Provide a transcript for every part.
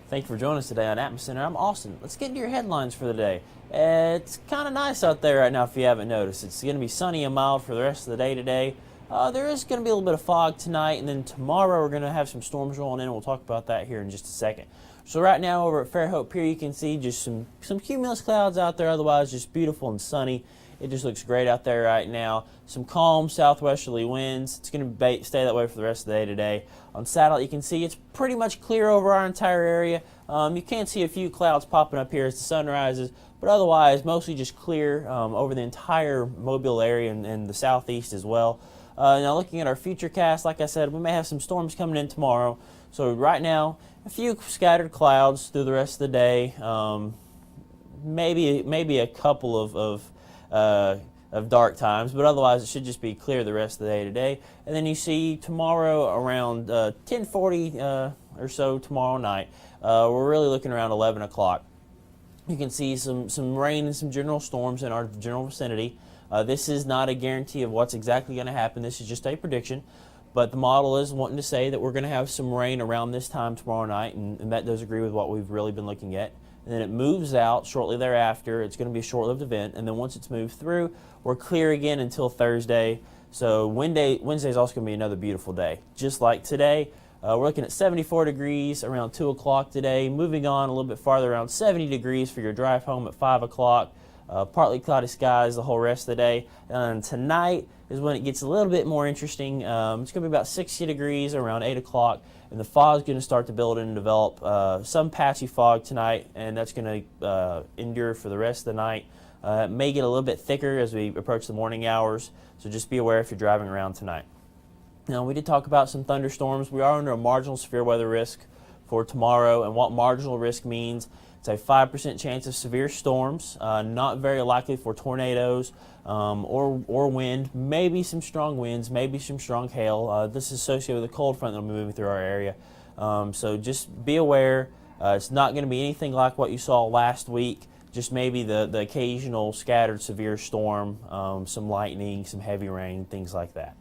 Thank you for joining us today on Atmoscenter. I'm Austin. Let's get into your headlines for the day. It's kind of nice out there right now if you haven't noticed. It's going to be sunny and mild for the rest of the day today. There is going to be a little bit of fog tonight, and then tomorrow we're going to have some storms rolling in. We'll talk about that here in just a second. So right now over at Fairhope Pier, you can see just some cumulus clouds out there. Otherwise, just beautiful and sunny. It just looks great out there right now. Some calm southwesterly winds. It's going to stay that way for the rest of the day today. On satellite, you can see it's pretty much clear over our entire area. You can see a few clouds popping up here as the sun rises, but otherwise, mostly just clear over the entire Mobile area and the southeast as well. Now, looking at our futurecast, like I said, we may have some storms coming in tomorrow. So right now, a few scattered clouds through the rest of the day. Maybe a couple of dark times, but otherwise it should just be clear the rest of the day today. And then you see tomorrow around 10:40 or so tomorrow night. We're really looking around 11 o'clock. You can see some rain and some general storms in our general vicinity. This is not a guarantee of what's exactly going to happen. This is just a prediction. But the model is wanting to say that we're going to have some rain around this time tomorrow night, and that does agree with what we've really been looking at. And then it moves out shortly thereafter. It's going to be a short-lived event, and then once it's moved through, we're clear again until Thursday. So Wednesday is also going to be another beautiful day. Just like today, we're looking at 74 degrees around 2 o'clock today. Moving on a little bit farther, around 70 degrees for your drive home at 5 o'clock. Partly cloudy skies the whole rest of the day. And tonight is when it gets a little bit more interesting. It's going to be about 60 degrees around 8 o'clock, and the fog is going to start to build and develop. Some patchy fog tonight, and that's going to endure for the rest of the night. It may get a little bit thicker as we approach the morning hours, so just be aware if you're driving around tonight. Now, we did talk about some thunderstorms. We are under a marginal severe weather risk for tomorrow, and what marginal risk means, it's a 5% chance of severe storms, not very likely for tornadoes or wind, maybe some strong winds, maybe some strong hail. This is associated with a cold front that will be moving through our area. So just be aware. It's not going to be anything like what you saw last week, just maybe the occasional scattered severe storm, some lightning, some heavy rain, things like that.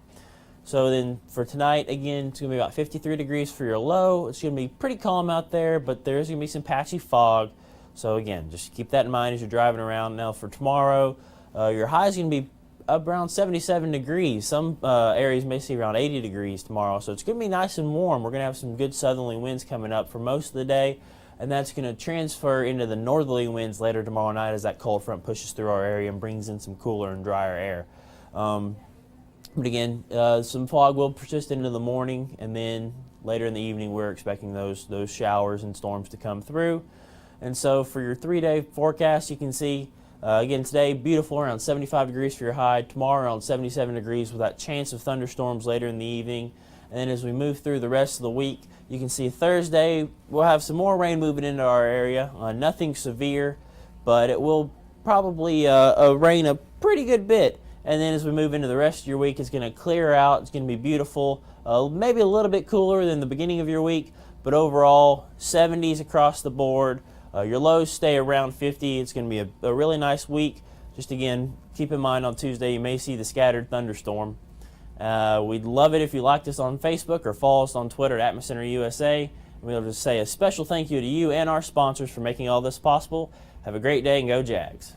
So then for tonight, again, it's going to be about 53 degrees for your low. It's going to be pretty calm out there, but there's going to be some patchy fog. So again, just keep that in mind as you're driving around. Now for tomorrow, your high is going to be up around 77 degrees. Some areas may see around 80 degrees tomorrow. So it's going to be nice and warm. We're going to have some good southerly winds coming up for most of the day, and that's going to transfer into the northerly winds later tomorrow night as that cold front pushes through our area and brings in some cooler and drier air. But again, some fog will persist into the morning, and then later in the evening we're expecting those showers and storms to come through. And so for your 3-day forecast, you can see, again today, beautiful around 75 degrees for your high. Tomorrow around 77 degrees with that chance of thunderstorms later in the evening. And then as we move through the rest of the week, you can see Thursday we'll have some more rain moving into our area. Nothing severe, but it will probably rain a pretty good bit. And then as we move into the rest of your week, it's going to clear out. It's going to be beautiful, maybe a little bit cooler than the beginning of your week, but overall 70s across the board. Your lows stay around 50. It's going to be a really nice week. Just again, keep in mind on Tuesday you may see the scattered thunderstorm. We'd love it if you liked us on Facebook or follow us on Twitter at Atmoscenter USA. And we'll just say a special thank you to you and our sponsors for making all this possible. Have a great day and go Jags.